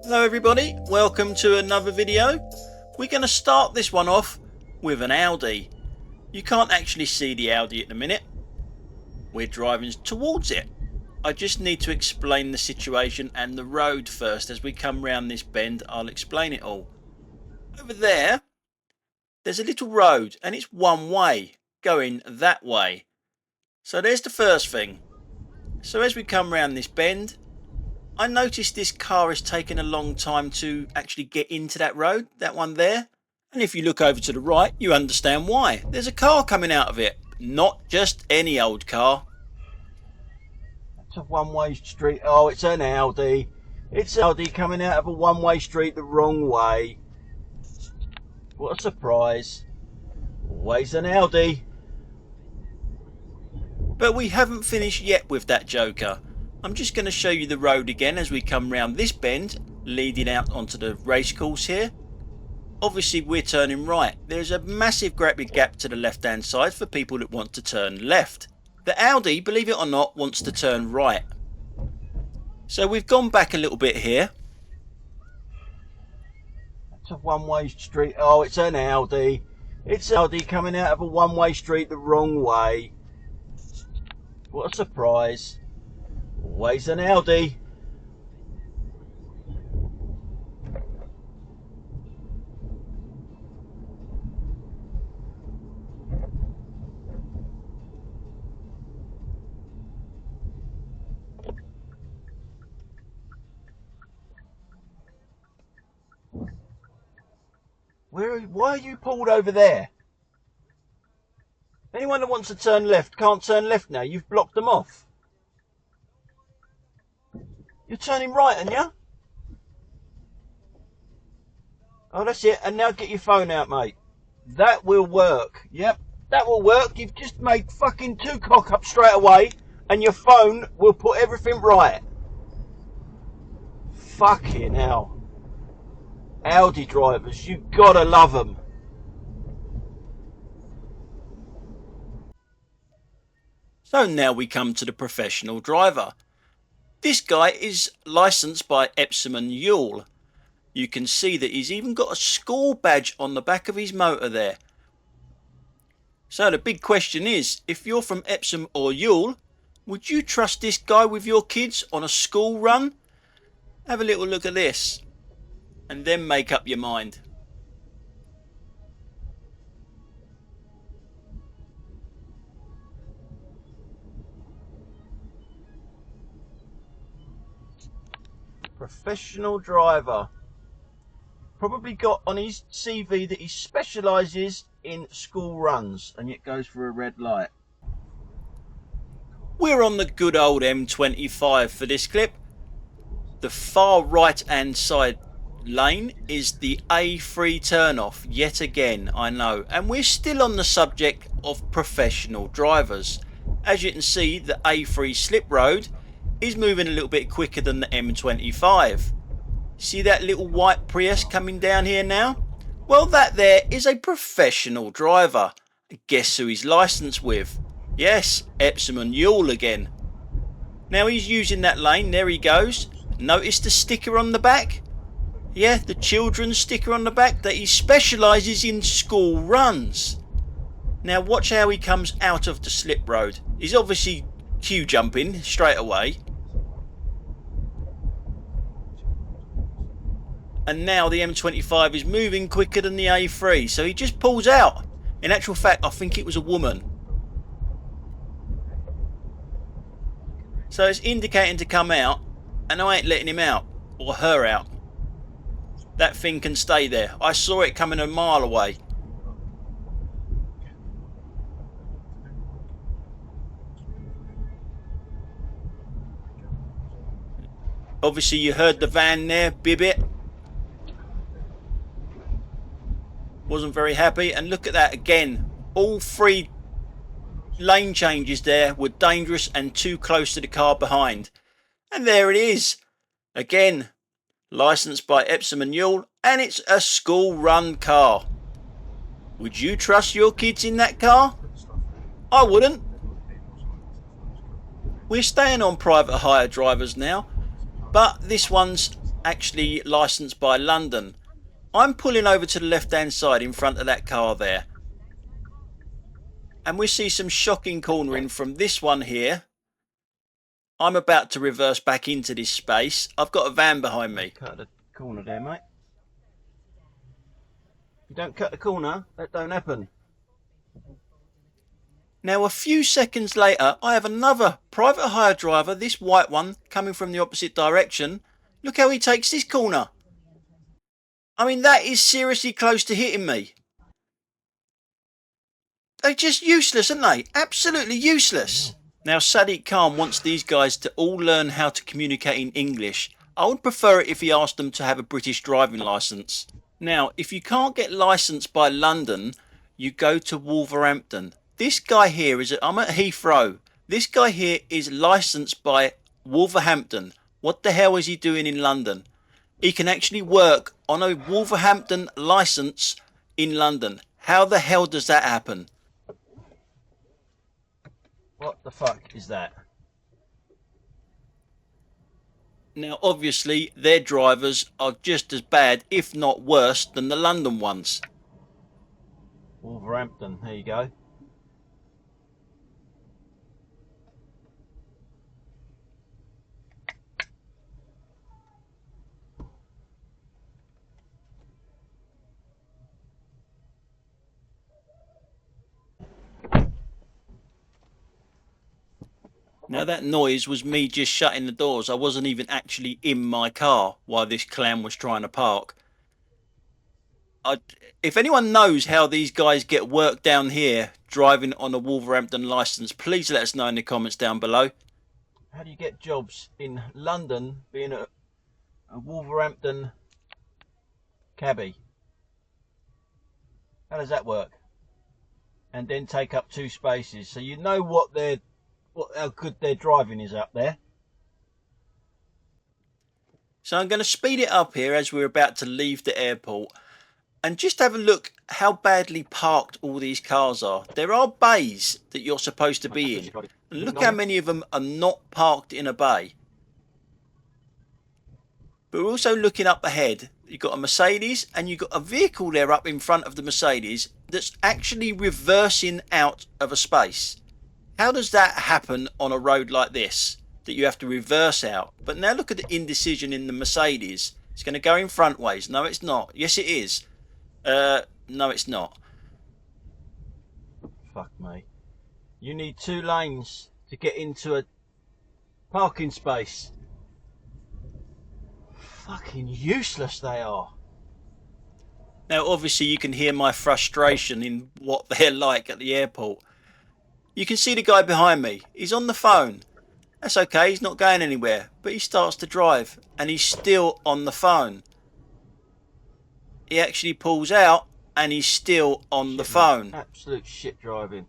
Hello everybody, welcome to another video. We're going to start this one off with an Audi. You can't actually see the Audi at the minute. We're driving towards it. I just need to explain the situation and the road first. As we come round this bend, I'll explain it all. Over there's a little road and it's one way, going that way. So there's the first thing. So as we come round this bend, I noticed this car is taking a long time to actually get into that road, that one there. And if you look over to the right, you understand why. There's a car coming out of it, not just any old car. It's a one-way street. Oh, it's an Audi. It's an Audi coming out of a one-way street the wrong way. What a surprise. Always an Audi. But we haven't finished yet with that joker. I'm just going to show you the road again as we come round this bend, leading out onto the racecourse here. Obviously we're turning right. There's a massive great big gap to the left hand side for people that want to turn left. The Audi, believe it or not, wants to turn right. So we've gone back a little bit here. It's a one-way street. Oh, it's an Audi. It's an Audi coming out of a one-way street the wrong way. What a surprise. Always an Audi. Why are you pulled over there? Anyone that wants to turn left can't turn left now. You've blocked them off. You're turning right, aren't you? Oh, that's it. And now get your phone out, mate. That will work. Yep, that will work. You've just made fucking two cock-ups straight away, and your phone will put everything right. Fucking hell. Audi drivers, you gotta love them. So now we come to the professional driver. This guy is licensed by Epsom and Yule. You can see that he's even got a school badge on the back of his motor there. So the big question is, if you're from Epsom or Yule, would you trust this guy with your kids on a school run? Have a little look at this and then make up your mind. Professional driver. Probably got on his CV that he specialises in school runs, and yet goes for a red light. We're on the good old M25 for this clip. The far right hand side lane is the A3 turnoff yet again, I know, and we're still on the subject of professional drivers. As you can see, the A3 slip road is moving a little bit quicker than the M25. See that little white Prius coming down here now? Well, that there is a professional driver. Guess who he's licensed with? Yes, Epsom and Yule again. Now he's using that lane, there he goes. Notice the sticker on the back? Yeah, the children's sticker on the back, that he specialises in school runs. Now watch how he comes out of the slip road. He's obviously queue jumping straight away. And now the M25 is moving quicker than the A3, so he just pulls out. In actual fact, I think it was a woman. So it's indicating to come out, and I ain't letting him out, or her out. That thing can stay there. I saw it coming a mile away. Obviously you heard the van there, bibbit. Wasn't very happy, and look at that again. All three lane changes there were dangerous and too close to the car behind. And there it is. Again, licensed by Epsom and Yule, and it's a school run car. Would you trust your kids in that car? I wouldn't. We're staying on private hire drivers now, but this one's actually licensed by London. I'm pulling over to the left hand side in front of that car there, and we see some shocking cornering from this one here. I'm about to reverse back into this space. I've got a van behind me. Cut the corner there, mate. If you don't cut the corner, that don't happen. Now a few seconds later, I have another private hire driver, this white one, coming from the opposite direction. Look how he takes this corner. I mean, that is seriously close to hitting me. They're just useless, aren't they? Absolutely useless. Now Sadiq Khan wants these guys to all learn how to communicate in English. I would prefer it if he asked them to have a British driving licence. Now, if you can't get licensed by London, you go to Wolverhampton. This guy here I'm at Heathrow. This guy here is licensed by Wolverhampton. What the hell is he doing in London? He can actually work on a Wolverhampton licence in London. How the hell does that happen? What the fuck is that? Now obviously their drivers are just as bad, if not worse, than the London ones. Wolverhampton, there you go. Now that noise was me just shutting the doors. I wasn't even actually in my car while this clown was trying to park. If anyone knows how these guys get work down here driving on a Wolverhampton licence, please let us know in the comments down below. How do you get jobs in London being a Wolverhampton cabbie? How does that work? And then take up 2 spaces, so you know how good their driving is up there. So I'm going to speed it up here as we're about to leave the airport and just have a look how badly parked all these cars are. There are bays that you're supposed to be in, and look how many of them are not parked in a bay. But we're also looking up ahead. You've got a Mercedes and you've got a vehicle there up in front of the Mercedes that's actually reversing out of a space. How does that happen on a road like this, that you have to reverse out? But now look at the indecision in the Mercedes. It's going to go in front ways. No, it's not. Yes, it is. No, it's not. Fuck me. You need 2 lanes to get into a parking space. Fucking useless they are. Now, obviously, you can hear my frustration in what they're like at the airport. You can see the guy behind me. He's on the phone. That's okay, he's not going anywhere. But he starts to drive and he's still on the phone. He actually pulls out and he's still on the phone. Man. Absolute shit driving.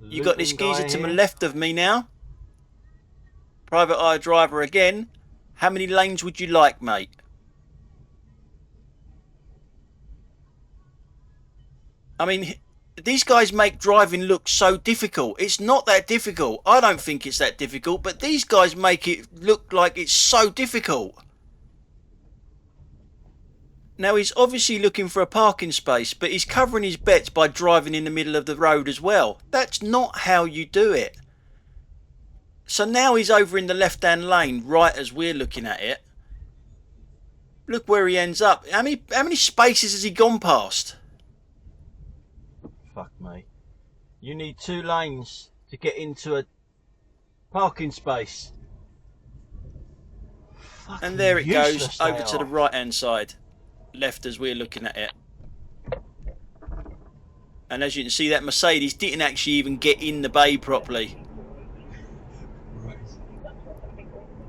You got this geezer to the left of me now. Private eye driver again. How many lanes would you like, mate? I mean, these guys make driving look so difficult. It's not that difficult. I don't think it's that difficult, but these guys make it look like it's so difficult. Now, he's obviously looking for a parking space, but he's covering his bets by driving in the middle of the road as well. That's not how you do it. So now he's over in the left-hand lane, right as we're looking at it. Look where he ends up. How many spaces has he gone past? Fuck me. You need 2 lanes to get into a parking space. Fucking and there it goes, over to the right-hand side. Left as we're looking at it. And as you can see, that Mercedes didn't actually even get in the bay properly.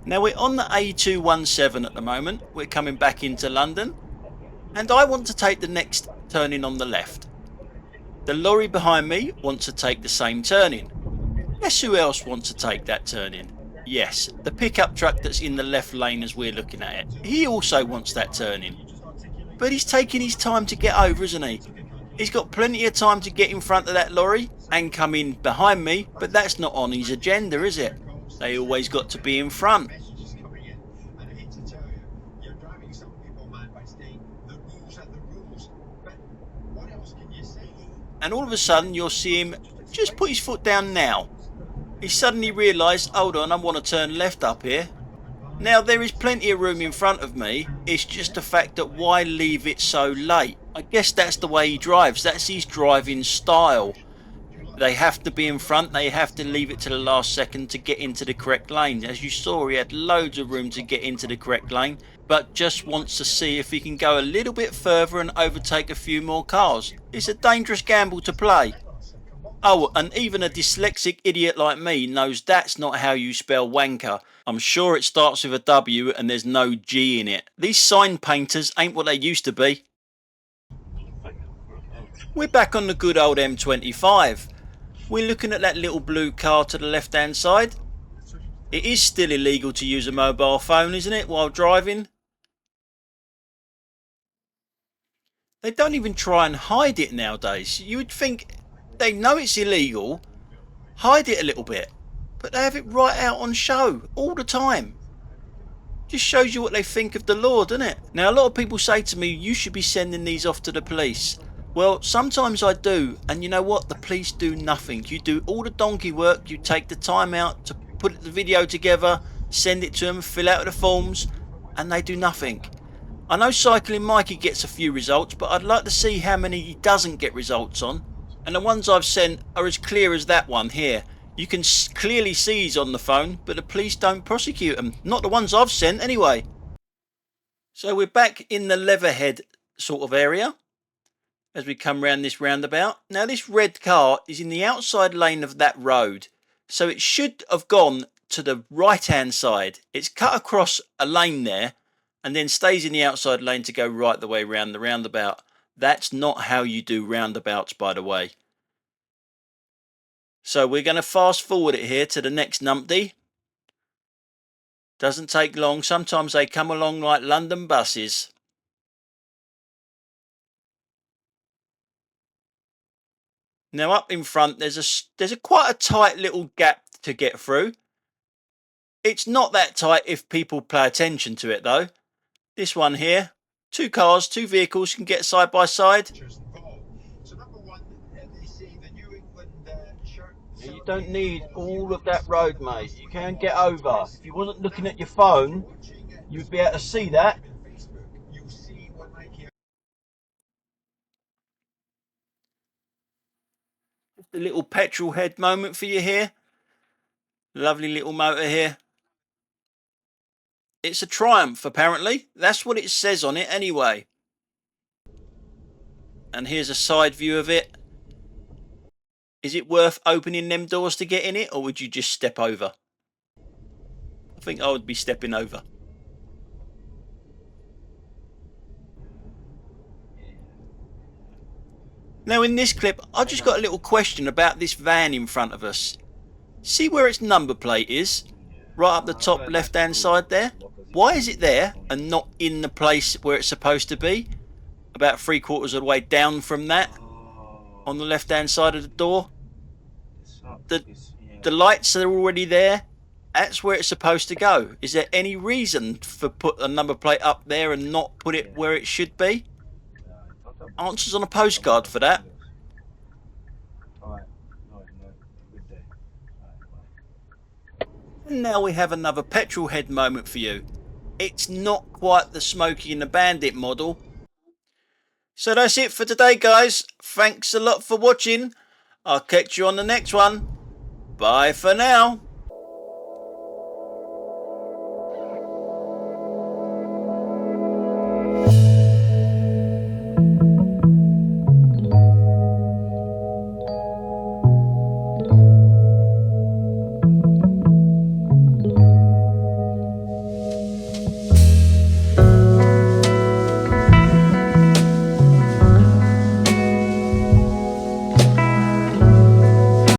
Now we're on the A217 at the moment. We're coming back into London. And I want to take the next turning on the left. The lorry behind me wants to take the same turning. Guess who else wants to take that turning? Yes, the pickup truck that's in the left lane as we're looking at it. He also wants that turning. But he's taking his time to get over, isn't he? He's got plenty of time to get in front of that lorry and come in behind me, but that's not on his agenda, is it? They always got to be in front. and all of a sudden you'll see him just put his foot down now. He suddenly realised, hold on, I want to turn left up here. Now there is plenty of room in front of me, it's just the fact that why leave it so late? I guess that's the way he drives, that's his driving style. They have to be in front, they have to leave it to the last second to get into the correct lane. As you saw, he had loads of room to get into the correct lane, but just wants to see if he can go a little bit further and overtake a few more cars. It's a dangerous gamble to play. Oh, and even a dyslexic idiot like me knows that's not how you spell wanker. I'm sure it starts with a W and there's no G in it. These sign painters ain't what they used to be. We're back on the good old M25. We're looking at that little blue car to the left hand side. It is still illegal to use a mobile phone, isn't it, while driving? They don't even try and hide it nowadays. You would think they know it's illegal, hide it a little bit, but they have it right out on show all the time. Just shows you what they think of the law, doesn't it? Now a lot of people say to me, you should be sending these off to the police. Well, sometimes I do, and you know what? The police do nothing. You do all the donkey work, you take the time out to put the video together, send it to them, fill out the forms, and they do nothing. I know Cycling Mikey gets a few results, but I'd like to see how many he doesn't get results on. And the ones I've sent are as clear as that one here. You can clearly see he's on the phone, but the police don't prosecute him. Not the ones I've sent anyway. So we're back in the Leatherhead sort of area as we come round this roundabout. Now this red car is in the outside lane of that road, so it should have gone to the right hand side. It's cut across a lane there and then stays in the outside lane to go right the way round the roundabout. That's not how you do roundabouts, by the way. So we're going to fast forward it here to the next numpty. Doesn't take long. Sometimes they come along like London buses. Now up in front there's a quite a tight little gap to get through. It's not that tight if people pay attention to it though. This one here, two cars, two vehicles can get side by side. You don't need all of that road, mate. You can get over. If you wasn't looking at your phone, you'd be able to see that. Just a little petrol head moment for you here. Lovely little motor here. It's a Triumph, apparently. That's what it says on it anyway. And here's a side view of it. Is it worth opening them doors to get in it, or would you just step over? I think I would be stepping over. Now in this clip, I just got a little question about this van in front of us. See where its number plate is? Right up the top left hand side there. Why is it there and not in the place where it's supposed to be? About 3/4 of the way down from that. On the left hand side of the door. The lights are already there. That's where it's supposed to go. Is there any reason for put a number plate up there and not put it where it should be? Answers on a postcard for that. And now we have another petrol head moment for you. It's not quite the Smokey and the Bandit model. So that's it for today, guys. Thanks a lot for watching. I'll catch you on the next one. Bye for now.